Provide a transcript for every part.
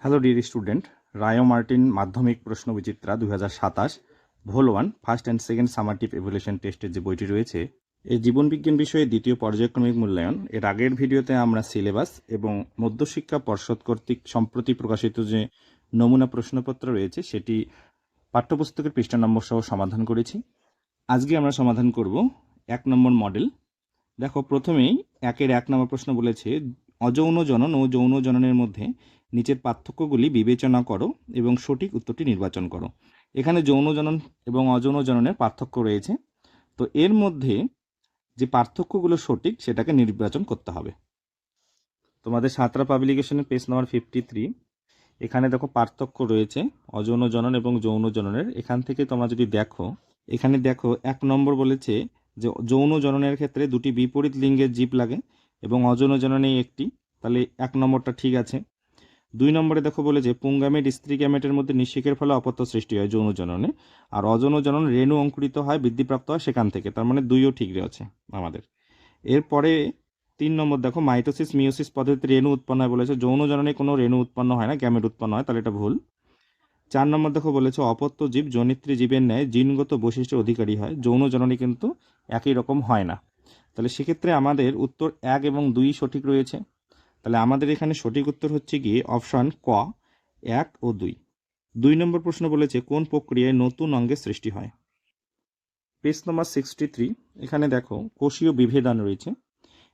Hello dear student, রায় Martin মাধ্যমিক প্রশ্নবিচিত্রা 2027 ভোল 1 first and second সামারটিভ evaluation টেস্টের যে বইটি রয়েছে, এই জীবনবিজ্ঞান বিষয়ে দ্বিতীয় পর্যায়ক্রমিক মূল্যায়ন এর আগের ভিডিওতে আমরা সিলেবাস এবং মধ্যশিক্ষা পর্ষদ কর্তৃক সম্প্রতি প্রকাশিত যে নমুনা প্রশ্নপত্র রয়েছে সেটি পাঠ্যপুস্তকের পৃষ্ঠা নম্বর সহ সমাধান করেছি। আজকে আমরা সমাধান করব 1 নম্বর মডেল। দেখো, প্রথমেই 1 নম্বর প্রশ্ন বলেছে, অযৌন জনন ও যৌন জননের মধ্যে নিচের পার্থক্যগুলি বিবেচনা করো এবং সঠিক উত্তরটি নির্বাচন করো। এখানে যৌন জনন এবং অযৌন জননের পার্থক্য রয়েছে, তো এর মধ্যে যে পার্থক্যগুলো সঠিক সেটাকে নির্বাচন করতে হবে। তোমাদের সাঁতরা পাবলিকেশনের পেজ নাম্বার 53, এখানে দেখো পার্থক্য রয়েছে অযৌন জনন এবং যৌন জননের। এখান থেকে তোমরা যদি দেখো, এখানে দেখো 1 নম্বর বলেছে যে যৌন জননের ক্ষেত্রে দুটি বিপরীত লিঙ্গের জীব লাগে এবং অযৌন জননে একটি, তাহলে 1 নম্বরটা ঠিক আছে। 2 নম্বরে দেখো বলেছে পুংগামেট স্ত্রী গ্যামেটের মধ্যে নিষেকের ফলে অপত্য সৃষ্টি হয় যৌন জননে, আর অযৌন জনন রেণু অঙ্কুরিত হয়, বৃদ্ধিপ্রাপ্ত হয় সেখান থেকে, তার মানে 2ও ঠিক রয়েছে আমাদের। এরপরে 3 নম্বর দেখো মাইটোসিস মিওসিস পদ্ধতিতে রেণু উৎপন্ন হয় বলেছে, যৌন জননে কোনো রেণু উৎপন্ন হয় না, গ্যামেট উৎপন্ন হয়, তাহলে এটা ভুল। 4 নম্বর দেখো বলেছে অপত্য জীব জনিত্রী জীবের ন্যায় জিনগত বৈশিষ্ট্যের অধিকারী হয়, যৌন জননী কিন্তু একই রকম হয় না, তাহলে সেক্ষেত্রে আমাদের উত্তর 1 এবং 2 সঠিক রয়েছে। তাহলে আমাদের এখানে সঠিক উত্তর হচ্ছে গিয়ে অপশন ক, 1 ও 2। 2 নম্বর প্রশ্ন বলেছে কোন প্রক্রিয়ায় নতুন অঙ্গের সৃষ্টি হয়। পেজ নম্বর 63, এখানে দেখো কোষীয় বিভেদন রয়েছে।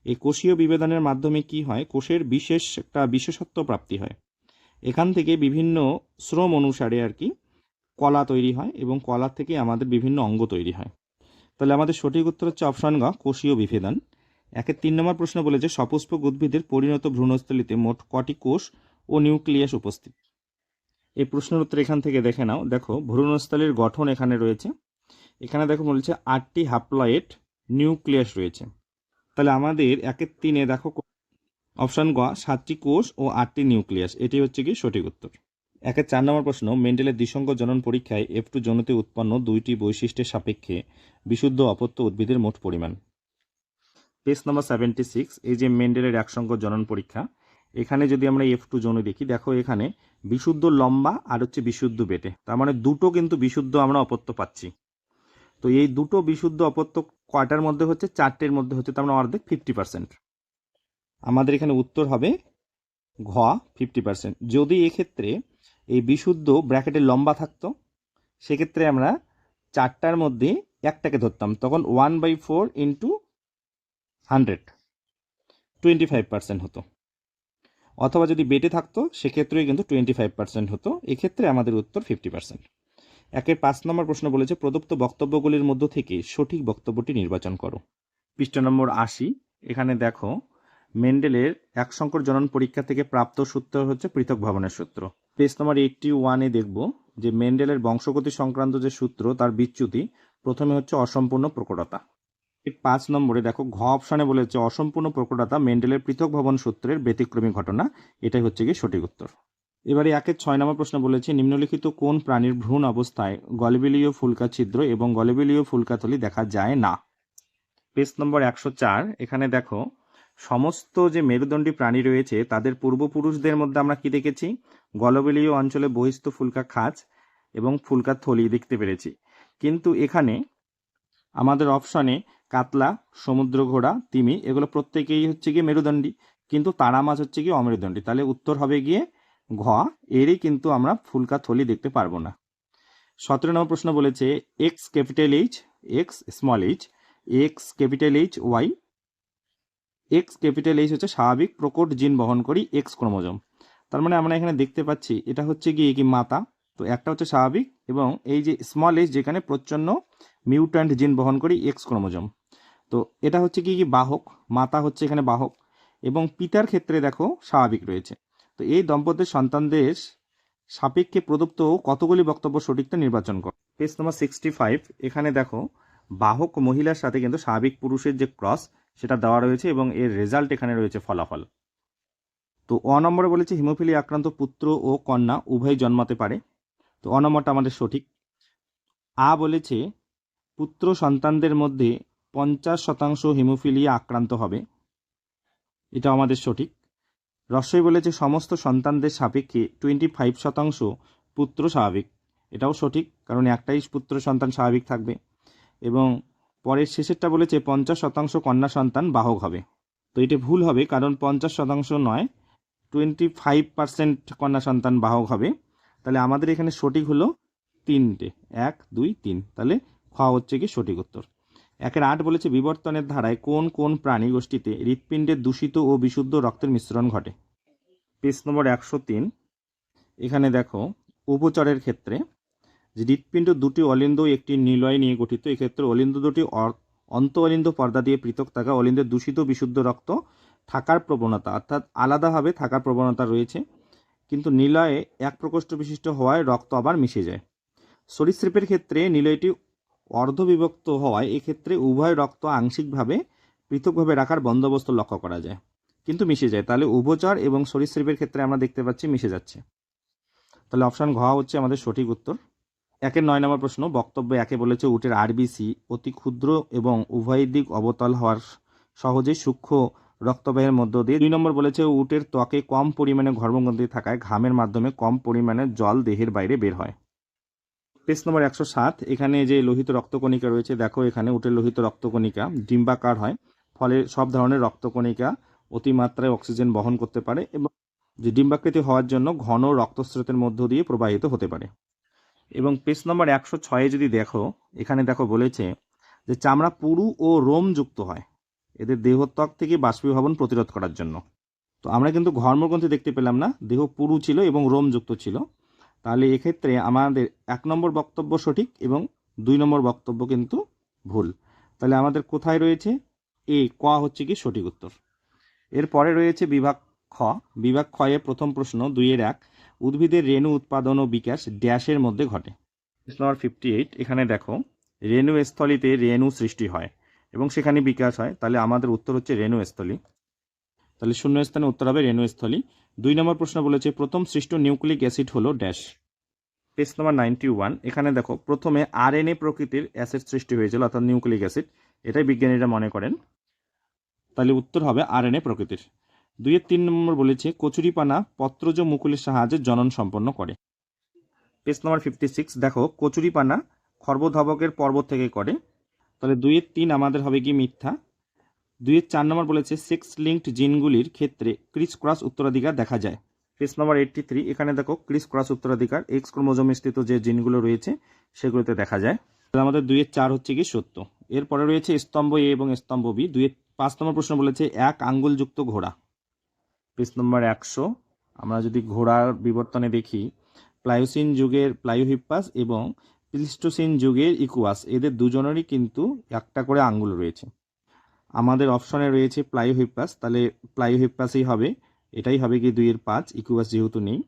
এই কোষীয় বিভেদনের মাধ্যমে কি হয়, কোষের বিশেষ একটা বিশেষত্ব প্রাপ্তি হয়, এখান থেকে বিভিন্ন শ্রম অনুসারে আর কি কলা তৈরি হয় এবং কলা থেকে আমাদের বিভিন্ন অঙ্গ তৈরি হয়। তাহলে আমাদের সঠিক উত্তর হচ্ছে অপশন গ, কোষীয় বিভেদন। 3 নম্বর প্রশ্ন বলেছে সপুষ্পক উদ্ভিদের পরিণত ভ্রূণস্থলিতে মোট কটি কোষ ও নিউক্লিয়াস উপস্থিত। এই প্রশ্নের উত্তর এখান থেকে দেখে নাও। দেখো ভ্রূণস্থলীর গঠন এখানে রয়েছে, এখানে দেখো বলেছে 8টি হ্যাপ্লয়েড নিউক্লিয়াস রয়েছে। তাহলে আমাদের 3-এ দেখো অপশন গ 7টি কোষ ও 8টি নিউক্লিয়াস, এটি হচ্ছে কি সঠিক উত্তর। 4 নম্বর প্রশ্ন মেন্ডেলের দ্বিসংখ্য জনন পরীক্ষায় F2 জনতে উৎপন্ন 2টি বৈশিষ্ট্যের সাপেক্ষে বিশুদ্ধ অপত্য উদ্ভিদের মোট পরিমাণ। পেজ নাম্বার 76, এই যে মেন্ডেলের একসংখ্য জনন পরীক্ষা, এখানে যদি আমরা F2 জনু দেখি, দেখো এখানে বিশুদ্ধ লম্বা আর হচ্ছে বিশুদ্ধ বেটে, তার মানে দুটো কিন্তু বিশুদ্ধ আমরা অপত্য পাচ্ছি। তো এই দুটো বিশুদ্ধ অপত্য কয়টার মধ্যে হচ্ছে, 4টের মধ্যে হচ্ছে, তার মানে অর্ধেক 50%। আমাদের এখানে উত্তর হবে ঘ 50%। যদি এক্ষেত্রে এই বিশুদ্ধ ব্র্যাকেটে লম্বা থাকতো, সেক্ষেত্রে আমরা 4টার মধ্যে একটাকে ধরতাম, তখন 1/4 ইন্টু 100 25% হতো, অথবা যদি বেটে থাকতো সেক্ষেত্রেও কিন্তু 25% হতো, এক্ষেত্রে আমাদের উত্তর 50%। 5 নম্বর প্রশ্ন বলেছে প্রদত্ত বক্তব্যগুলির মধ্য থেকে সঠিক বক্তব্যটি নির্বাচন করো। পৃষ্ঠা নম্বর 80, এখানে দেখো মেন্ডেলের একসংখ্যক জনন পরীক্ষা থেকে প্রাপ্ত সূত্র হচ্ছে পৃথক ভবনের সূত্র। পেজ নম্বর 81-এ দেখব যে মেন্ডেলের বংশগতি সংক্রান্ত যে সূত্র তার বিচ্যুতি প্রথমে হচ্ছে অসম্পূর্ণ প্রকটতা। 5 নম্বরে দেখো ঘ অপশনে বলেছে অসম্পূর্ণ প্রকটতা মেন্ডেলের পৃথক ভবন সূত্রের ব্যতিক্রমী ঘটনা, এটাই হচ্ছে কি সঠিক উত্তর। এবারে 6 নম্বর প্রশ্ন বলেছে নিম্নলিখিত কোন প্রাণীর ভ্রূণ অবস্থায় গলবিলীয় ফুলকা ছিদ্র এবং গলবিলীয় ফুলকাথলি দেখা যায় না। পেজ নম্বর 104, এখানে দেখো সমস্ত যে মেরুদণ্ডী প্রাণী রয়েছে তাদের পূর্বপুরুষদের মধ্যে আমরা কি দেখেছি, গলবিলীয় অঞ্চলে বহিস্থ ফুলকা খাঁজ এবং ফুলকা থলি দেখতে পেরেছি, কিন্তু এখানে আমাদের অপশনে কাতলা, সমুদ্র ঘোড়া, তিমি এগুলো প্রত্যেকেই হচ্ছে গিয়ে মেরুদণ্ডী, কিন্তু তারা মাছ হচ্ছে গিয়ে অমেরুদণ্ডী, তাহলে উত্তর হবে গিয়ে ঘ, এরই কিন্তু আমরা ফুলকা থলি দেখতে পারবো না। 17 নম্বর প্রশ্ন বলেছে x capital H, x small h, x capital H Y. X capital H হচ্ছে স্বাভাবিক প্রকট জিন বহন করি এক্স ক্রোমোজোম, তার মানে আমরা এখানে দেখতে পাচ্ছি এটা হচ্ছে গিয়ে কি মাতা, তো একটা হচ্ছে স্বাভাবিক, এবং এই যে স্মল এইচ যেখানে প্রচ্ছন্ন মিউট্যান্ট জিন বহন করি এক্স ক্রোমোজোম, তো এটা হচ্ছে কি বাহক, মাতা হচ্ছে এখানে বাহক, এবং পিতার ক্ষেত্রে দেখো স্বাভাবিক রয়েছে। তো এই দম্পতির সন্তানদের সাপেক্ষে প্রদত্ত কতগুলি বক্তব্য সঠিকতা নির্বাচন করো। পেজ নম্বর 65, এখানে দেখো বাহক মহিলার সাথে কিন্তু স্বাভাবিক পুরুষের যে ক্রস সেটা দেওয়া রয়েছে এবং এর রেজাল্ট এখানে রয়েছে ফলাফল। তো নম্বরে বলেছে হিমোফিলিয়া আক্রান্ত পুত্র ও কন্যা উভয় জন্মাতে পারে, তো নম্বরটা আমাদের সঠিক। বলেছে পুত্র সন্তানদের মধ্যে 50% হিমোফিলিয়া আক্রান্ত হবে, এটা আমাদের সঠিক। রস্যই বলেছে সমস্ত সন্তানদের সাপেক্ষে 25% পুত্র স্বাভাবিক। এটাও সঠিক, কারণ একটাই পুত্র সন্তান স্বাভাবিক থাকবে। এবং পরের শেষেরটা বলেছে 50% কন্যা সন্তান বাহক হবে। তো এটা ভুল হবে, কারণ 50% নয়, 25% কন্যা সন্তান বাহক হবে। তাহলে আমাদের এখানে সঠিক হলো 3টে, 1 2 3। তাহলে খ হচ্ছে কি সঠিক উত্তর। 1-8 বলেছে বিবর্তনের ধারায় কোন কোন প্রাণী গোষ্ঠীতে হৃৎপিণ্ডের দূষিত ও বিশুদ্ধ রক্তের মিশ্রণ ঘটে। পেজ নম্বর 103। এখানে দেখো উভচরের ক্ষেত্রে যে হৃৎপিণ্ড দুটি অলিন্দ একটি নিলয় নিয়ে গঠিত। এক্ষেত্রে অলিন্দ দুটি অন্ত অলিন্দ পর্দা দিয়ে পৃথক থাকা অলিন্দের দূষিত বিশুদ্ধ রক্ত থাকার প্রবণতা, অর্থাৎ আলাদাভাবে থাকার প্রবণতা রয়েছে, কিন্তু নিলয়ে এক প্রকোষ্ঠ বিশিষ্ট হওয়ায় রক্ত আবার মিশে যায়। সরীসৃপের ক্ষেত্রে নিলয়টি অর্ধবিভক্ত হওয়ায় এক্ষেত্রে উভয় রক্ত আংশিকভাবে পৃথকভাবে রাখার বন্দোবস্ত লক্ষ্য করা যায়, কিন্তু মিশে যায়। তাহলে উভচর এবং সরীসৃপের ক্ষেত্রে আমরা দেখতে পাচ্ছি মিশে যাচ্ছে। তাহলে অপশন ঘ হচ্ছে আমাদের সঠিক উত্তর। 9 নম্বর প্রশ্ন, বক্তব্য 1 বলেছে উটের আরবিসি অতি ক্ষুদ্র এবং উভয় দিক অবতল হওয়ার সহজে সূক্ষ্ম রক্তবাহের মধ্য দিয়ে। 2 নম্বর বলেছে উটের ত্বকে কম পরিমাণে ঘর্মগ্রন্থি থাকায় ঘামের মাধ্যমে কম পরিমাণে জল দেহের বাইরে বের হয়। পেজ নম্বর 107। এখানে যে লোহিত রক্তকণিকা রয়েছে, দেখো এখানে উটের লোহিত রক্তকণিকা ডিম্বাকার হয়, ফলে সব ধরনের রক্তকণিকা অতিমাত্রায় অক্সিজেন বহন করতে পারে এবং যে ডিম্বাকৃতি হওয়ার জন্য ঘন রক্তস্রোতের মধ্য দিয়ে প্রবাহিত হতে পারে। এবং পেজ নম্বর 106 যদি দেখো, এখানে দেখো বলেছে যে চামড়া পুরু ও রোম যুক্ত হয় এদের দেহত্বক থেকে বাষ্পীভবন প্রতিরোধ করার জন্য। তো আমরা কিন্তু ঘর্মগ্রন্থি দেখতে পেলাম না, দেহ পুরু ছিল এবং রোম যুক্ত ছিল। তাহলে এক্ষেত্রে আমাদের 1 নম্বর বক্তব্য সঠিক এবং 2 নম্বর বক্তব্য কিন্তু ভুল। তাহলে আমাদের কোথায় রয়েছে এ, ক হচ্ছে কি সঠিক উত্তর। এরপরে রয়েছে বিভাগ খ। বিভাগ খ এর প্রথম প্রশ্ন 2-1, উদ্ভিদের রেণু উৎপাদন ও বিকাশ ড্যাশের মধ্যে ঘটে। প্রশ্ন নম্বর 58। এখানে দেখো রেণু স্থলিতে রেণু সৃষ্টি হয় এবং সেখানে বিকাশ হয়। তাহলে আমাদের উত্তর হচ্ছে রেণু স্থলী। তাহলে শূন্য স্থানে উত্তর হবে রেণুস্থলী। 2 নম্বর প্রশ্ন বলেছে প্রথম সৃষ্ট নিউক্লিক অ্যাসিড হলো ড্যাশ। পেজ নম্বর 91। এখানে দেখো প্রথমে আরএনএ প্রকৃতির অ্যাসিড সৃষ্টি হয়েছিল, অর্থাৎ নিউক্লিক অ্যাসিড, এটাই বিজ্ঞানীরা মনে করেন। তাহলে উত্তর হবে আরএনএ প্রকৃতির। 2-3 নম্বর বলেছে কচুরিপানা পত্রজ মুকুলের সাহায্যে জনন সম্পন্ন করে। পেজ নম্বর 56। দেখো কচুরিপানা খর্বধবকের পর্বত থেকে করে। তাহলে 2-3 আমাদের হবে কি মিথ্যা। 2-4 নম্বর বলেছে সেক্স লিঙ্কড জিনগুলির ক্ষেত্রে ক্রিস ক্রস উত্তরাধিকার দেখা যায়। পেজ নম্বর 83। এখানে দেখো ক্রিস ক্রস উত্তরাধিকার এক্স ক্রোমোজোমে স্থিত যে জিনগুলো রয়েছে সেগুলোতে দেখা যায়। তাহলে আমাদের 2-4 হচ্ছে কি সত্য। এরপরে রয়েছে স্তম্ভ এ এবং স্তম্ভ বি। 5 নম্বর প্রশ্ন বলেছে এক আঙ্গুলযুক্ত ঘোড়া। পেজ নম্বর 100। আমরা যদি ঘোড়ার বিবর্তনে দেখি, প্লায়োসিন যুগের প্লায়োহিপ্পাস এবং প্লিস্টোসিন যুগের ইকুয়াস, এদের দুজনেরই কিন্তু একটা করে আঙ্গুল রয়েছে। আমাদের অপশনে রয়েছে প্লায়োহিপ্পাস, তাহলে প্লায়োহিপ্পাসই হবে, এটাই হবে কি 2-5, ইকুয়াস যেহেতু নেই।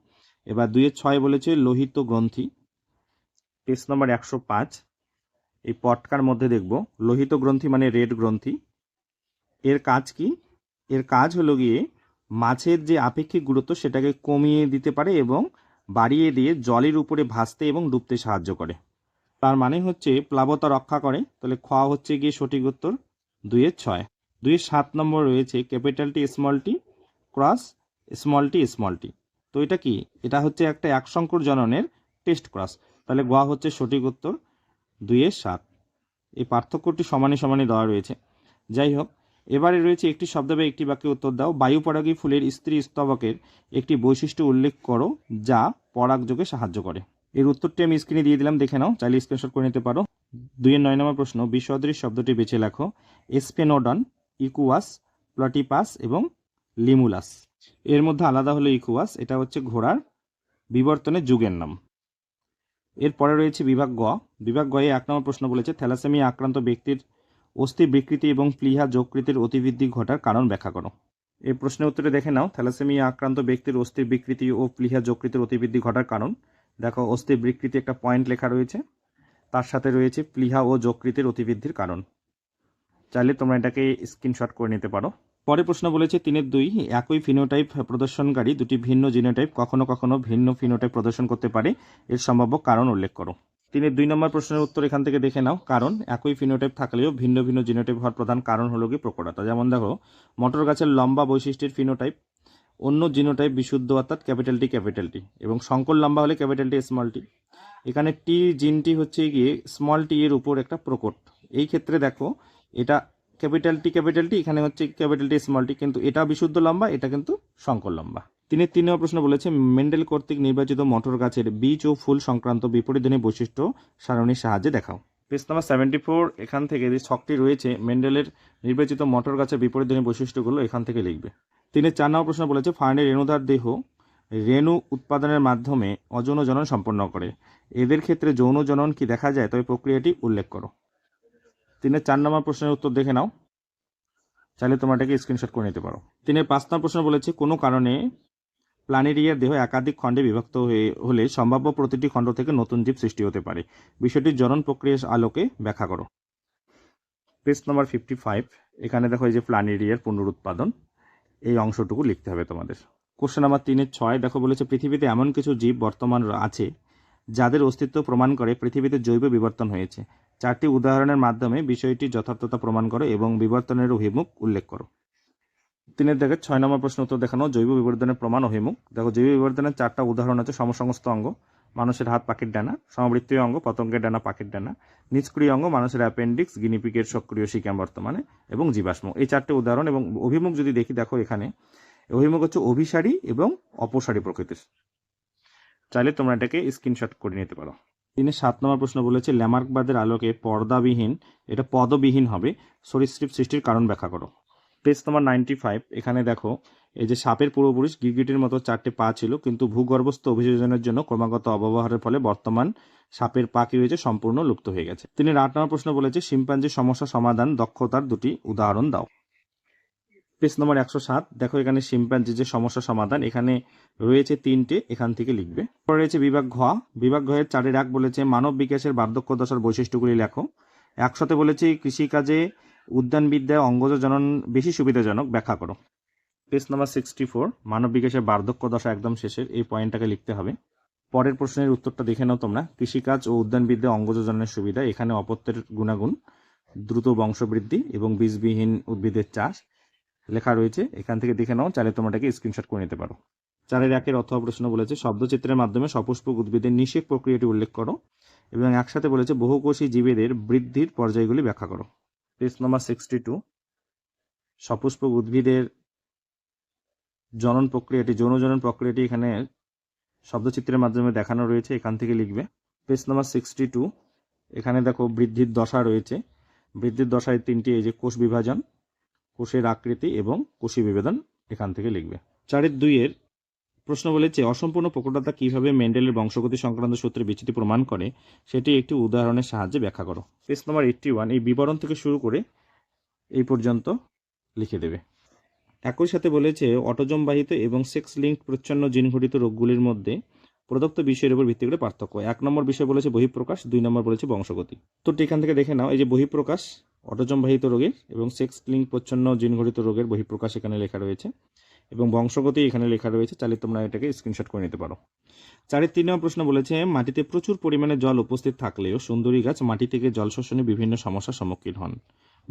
এবার 2-6 বলেছে লোহিত গ্রন্থি। পেজ নম্বর 105। এই পটকার মধ্যে দেখব লোহিত গ্রন্থি মানে রেড গ্রন্থি। এর কাজ কি? এর কাজ হলো গিয়ে মাছের যে আপেক্ষিক গুরুত্ব সেটাকে কমিয়ে দিতে পারে এবং বাড়িয়ে দিয়ে জলের উপরে ভাসতে এবং ডুবতে সাহায্য করে। তার মানে হচ্ছে প্লাবতা রক্ষা করে। তাহলে খ হচ্ছে গিয়ে সঠিক উত্তর 2-6। 2-7 নম্বর রয়েছে capital T small T cross small T small T. তো এটা কি? এটা হচ্ছে একটা এক সংকর জননের টেস্ট ক্রস। তাহলে গ হচ্ছে সঠিক উত্তর 2-7। এই পার্থক্যটি সমানে সমানে দেওয়া রয়েছে। যাই হোক, এবারে রয়েছে একটি শব্দ বা একটি বাক্যে উত্তর দাও। বায়ুপরাগী ফুলের স্ত্রী স্তবকের একটি বৈশিষ্ট্য উল্লেখ করো যা পরাগযোগে সাহায্য করে। এর উত্তরটি আমি স্ক্রিনে দিয়ে দিলাম, দেখে নাও, চাইলে স্ক্রিনশট করে নিতে পারো। 2-9 নম্বর প্রশ্ন বিসদৃশ শব্দটি বেছে লেখো। স্পেনোডন, ইকুয়াস, প্লটিপাস এবং লিমুলাস। এর মধ্যে আলাদা হলো ইকুয়াস, এটা হচ্ছে ঘোড়ার বিবর্তনের যুগের নাম। এরপরে রয়েছে বিভাগ গ। বিভাগ গয়ে 1 নম্বর প্রশ্ন বলেছে থ্যালাসেমিয়া আক্রান্ত ব্যক্তির অস্থি বিকৃতি এবং প্লীহা যকৃতের অতিবৃদ্ধি ঘটার কারণ ব্যাখ্যা করো। এই প্রশ্নের উত্তরে দেখে নাও থ্যালাসেমিয়া আক্রান্ত ব্যক্তির অস্থির বিকৃতি ও প্লীহা যকৃতের অতিবৃদ্ধি ঘটার কারণ। দেখো অস্থির বিকৃতি একটা পয়েন্ট লেখা রয়েছে, তার সাথে রয়েছে প্লীহা ও যকৃতের অতিবৃদ্ধির কারণ। চাইলে তোমরা এটাকে স্ক্রিনশট করে নিতে পারো। পরে প্রশ্ন বলেছে 3-2 একই ফিনোটাইপ প্রদর্শনকারী দুটি ভিন্ন জিনোটাইপ কখনো কখনো ভিন্ন ফিনোটাইপ প্রদর্শন করতে পারে, এর সম্ভাব্য কারণ উল্লেখ করো। 3-2 নম্বর প্রশ্নের উত্তর এখান থেকে দেখে নাও। কারণ একই ফিনোটাইপ থাকলেও ভিন্ন ভিন্ন জিনোটাইপ হওয়ার প্রধান কারণ হলো কি প্রকটতা। যেমন দেখো মটর গাছের লম্বা বৈশিষ্ট্যের ফিনোটাইপ অন্য জিনোটাইপ বিশুদ্ধ অর্থাৎ ক্যাপিটাল টি এবং সংকর লম্বা হলে ক্যাপিটাল টি স্মল টি। এখানে টি জিনটি হচ্ছে গিয়ে স্মল টি এর উপর একটা প্রকট। এই ক্ষেত্রে দেখো এটা ক্যাপিটাল টি, এখানে হচ্ছে ক্যাপিটাল টি স্মল টি, কিন্তু এটা বিশুদ্ধ লম্বা, এটা কিন্তু সংকর লম্বা। তিনি 3 নম্বর প্রশ্ন বলেছে মেন্ডেল কর্তৃক নির্বাচিত মটর গাছের বীজ ও ফুল সংক্রান্ত বিপরীতধর্মী বৈশিষ্ট্য সারণীর সাহায্যে দেখাও। পেজ নাম্বার 74 এখান থেকে যে ছকটি রয়েছে মেন্ডেলের নির্বাচিত মটর গাছের বিপরীতধর্মী বৈশিষ্ট্যগুলো এখান থেকে লিখবে। তিনি 4 নম্বর প্রশ্ন বলেছে ফার্নের রেণুধার দেহ রেণু উৎপাদনের মাধ্যমে অযৌন জনন সম্পন্ন করে। এদের ক্ষেত্রে যৌন জনন কি দেখা যায়, তবে প্রক্রিয়াটি উল্লেখ করো। তিনি 4 নম্বর প্রশ্নের উত্তর দেখে নাও, চাইলে তোমরা এটাকে স্ক্রিনশট করে নিতে পারো। তিনি 5 নম্বর প্রশ্ন বলেছে কোনো কারণে প্ল্যানেরিয়ার দেহ একাধিক খণ্ডে বিভক্ত হলে সম্ভাব্য প্রতিটি খণ্ড থেকে নতুন জীব সৃষ্টি হতে পারে। বিষয়টি জনন প্রক্রিয়ার আলোকে ব্যাখ্যা করো। পেজ নম্বর 55 এখানে দেখো এই যে প্ল্যানেরিয়ার পুনরুৎপাদন, এই অংশটুকু লিখতে হবে তোমাদের। কোশ্চেন নাম্বার 3-6 দেখো বলেছে পৃথিবীতে এমন কিছু জীব বর্তমান আছে যাদের অস্তিত্ব প্রমাণ করে পৃথিবীতে জৈব বিবর্তন হয়েছে। 4টি উদাহরণের মাধ্যমে বিষয়টির যথার্থতা প্রমাণ করো এবং বিবর্তনের অভিমুখ উল্লেখ করো। তিনি দেখে 6 নম্বর প্রশ্ন উত্তর দেখানো জৈব বিবর্তনের প্রমাণ অভিমুখ। দেখো জৈব বিবর্তনের 4টা উদাহরণ আছে সমসংস্থ অঙ্গ, মানুষের হাত পাখির ডানা, সমবৃত্তীয় অঙ্গ পতঙ্গের ডানা পাখির ডানা, নিষ্ক্রিয় অঙ্গ মানুষের অ্যাপেন্ডিক্স গিনিপিগের সক্রিয় শিকাম বর্তমানে এবং জীবাশ্ম। এই 4টে উদাহরণ এবং অভিমুখ যদি দেখি দেখো এখানে অভিমুখ হচ্ছে অভিসারী এবং অপসারী প্রকৃতির। চাইলে তোমরা এটাকে স্ক্রিনশট করে নিতে পারো। তিনি 7 নম্বর প্রশ্ন বলেছে ল্যামার্কবাদের আলোকে পদবিহীন হবে সরীসৃপ সৃষ্টির কারণ ব্যাখ্যা করো। পেজ নম্বর 95 এখানে দেখো এই যে সাপের পূর্বপুরুষ গিরগিটির মতো 4টে পা ছিল, কিন্তু ভূগর্ভস্থ অভিযোজনের জন্য ক্রমাগত অপব্যবহারের ফলে বর্তমান সাপের পা কি হয়েছে সম্পূর্ণ লুপ্ত হয়ে গেছে। তিনি 8 নম্বর প্রশ্ন বলেছে শিম্পাঞ্জির সমস্যা সমাধান দক্ষতার 2টি উদাহরণ দাও। পেজ নম্বর 107 দেখো এখানে শিম্পাঞ্জির যে সমস্যা সমাধান এখানে রয়েছে 3টে, এখান থেকে লিখবে। পরে রয়েছে বিভাগ ঘ 4-এর 1 বলেছে মানব বিকাশের বার্ধক্য দশার বৈশিষ্ট্যগুলি লেখো। 100তে বলেছে কৃষিকাজে উদ্যানবিদ্যায় অঙ্গজ জনন বেশি সুবিধাজনক, ব্যাখ্যা করো। পেজ নাম্বার 64 মানব বিকাশের বার্ধক্য দশা একদম শেষের, এই পয়েন্টটাকে লিখতে হবে। পরের প্রশ্নের উত্তরটা দেখে নাও তোমরা। কৃষিকাজ ও উদ্যানবিদ্যায় অঙ্গজ জননের সুবিধা, এখানে অপত্যের গুণাগুণ, দ্রুত বংশবৃদ্ধি এবং বীজবিহীন উদ্ভিদের চাষ লেখা রয়েছে, এখান থেকে দেখে নাও, চাইলে তোমরা এটাকে স্ক্রিনশট করে নিতে পারো। 4-এর 1-এর অথবা প্রশ্ন বলেছে শব্দচিত্রের মাধ্যমে সপুষ্পক উদ্ভিদের নিষেক প্রক্রিয়াটি উল্লেখ করো এবং একসাথে বলেছে বহুকোষী জীবেদের বৃদ্ধির পর্যায়গুলি ব্যাখ্যা করো। পেজ নাম্বার 62 সপুষ্পক উদ্ভিদের জনন প্রক্রিয়াটি যৌন জনন প্রক্রিয়াটি এখানে শব্দচিত্রের মাধ্যমে দেখানো রয়েছে, এখান থেকে লিখবে। পেজ নাম্বার 62 এখানে দেখো বৃদ্ধির দশা রয়েছে, বৃদ্ধির দশায় 3টি, এই যে কোষ বিভাজন, কোষের আকৃতি এবং কোষী বিভেদন, এখান থেকে লিখবে। 4-এর 2-এর প্রশ্ন বলেছে অসম্পূর্ণ প্রকটতা কিভাবে মেন্ডেলের বংশগতি সংক্রান্ত সূত্রে বিচ্যুতি প্রমাণ করে সেটি একটি উদাহরণের সাহায্যে ব্যাখ্যা করো। পেজ নম্বর 81 এই বিবরণ থেকে শুরু করে এই পর্যন্ত লিখে দেবে। একই সাথে বলেছে অটোজম বাহিত এবং সেক্স লিঙ্ক প্রচ্ছন্ন জিন ঘটিত রোগগুলির মধ্যে প্রদত্ত বিষয়ের উপর ভিত্তি করে পার্থক্য। 1 নম্বর বিষয় বলেছে বহিঃপ্রকাশ, 2 নম্বর বলেছে বংশগতি। তো এখান থেকে দেখে নাও এই যে বহিঃপ্রকাশ অটোজম বাহিত রোগের এবং সেক্স লিঙ্ক প্রচ্ছন্ন জিন ঘটিত রোগের বহিঃপ্রকাশ এখানে লেখা রয়েছে এবং বংশগতি এখানে লেখা রয়েছে, চাইলে তোমরা এটাকে স্ক্রিনশট করে নিতে পারো। 4-এর 3 নম্বর প্রশ্ন বলেছে মাটিতে প্রচুর পরিমাণে জল উপস্থিত থাকলেও সুন্দরী গাছ মাটি থেকে জল শোষণে বিভিন্ন সমস্যার সম্মুখীন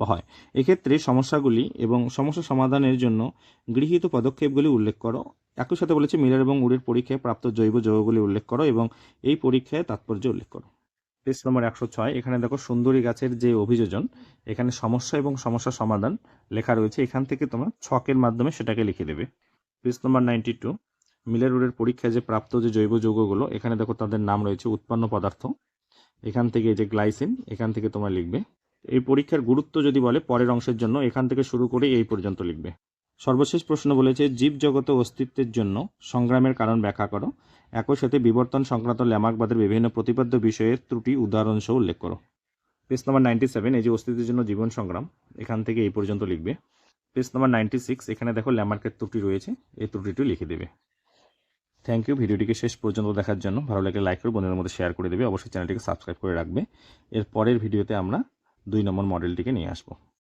হয়। এক্ষেত্রে সমস্যাগুলি এবং সমস্যা সমাধানের জন্য গৃহীত পদক্ষেপগুলি উল্লেখ করো। একই সাথে বলেছে মিলার এবং উডের পরীক্ষায় প্রাপ্ত জৈব যৌগগুলি উল্লেখ করো এবং এই পরীক্ষায় তাৎপর্য উল্লেখ করো। পেজ নম্বর 106 এখানে দেখো সুন্দরী গাছের যে অভিযোজন এখানে সমস্যা এবং সমস্যা সমাধান লেখা রয়েছে, এখান থেকে তোমরা ছকের মাধ্যমে সেটাকে লিখে দেবে। পেজ নম্বর 92 মিলার উডের পরীক্ষায় যে প্রাপ্ত যে জৈব যৌগগুলো এখানে দেখো তাদের নাম রয়েছে উৎপন্ন পদার্থ, এখান থেকে এই যে গ্লাইসিন, এখান থেকে তোমরা লিখবে। এই পরীক্ষার গুরুত্ব যদি বলে পরের অংশের জন্য এখান থেকে শুরু করে এই পর্যন্ত লিখবে। সর্বশেষ প্রশ্ন বলেছে জীব জগতে অস্তিত্বের জন্য সংগ্রামের কারণ ব্যাখ্যা করো। একই সাথে বিবর্তন সংক্রান্ত ল্যামার্কবাদের বিভিন্ন প্রতিপাদ্য বিষয়ের ত্রুটি উদাহরণ সহ উল্লেখ করো। পেজ নম্বর 97 এই যে অস্তিত্বের জন্য জীবন সংগ্রাম, এখান থেকে এই পর্যন্ত লিখবে। পেজ নম্বর 96 এখানে দেখো ল্যামার্কের ত্রুটি রয়েছে, এই ত্রুটিটি লিখে দেবে। থ্যাংক ইউ ভিডিওটিকে শেষ পর্যন্ত দেখার জন্য। ভালো লাগলে লাইক করে বন্ধুদের মধ্যে শেয়ার করে দেবে, অবশ্যই চ্যানেলটিকে সাবস্ক্রাইব করে রাখবে। এর পরের ভিডিওতে আমরা 2 নম্বর মডেলটিকে নিয়ে আসবো।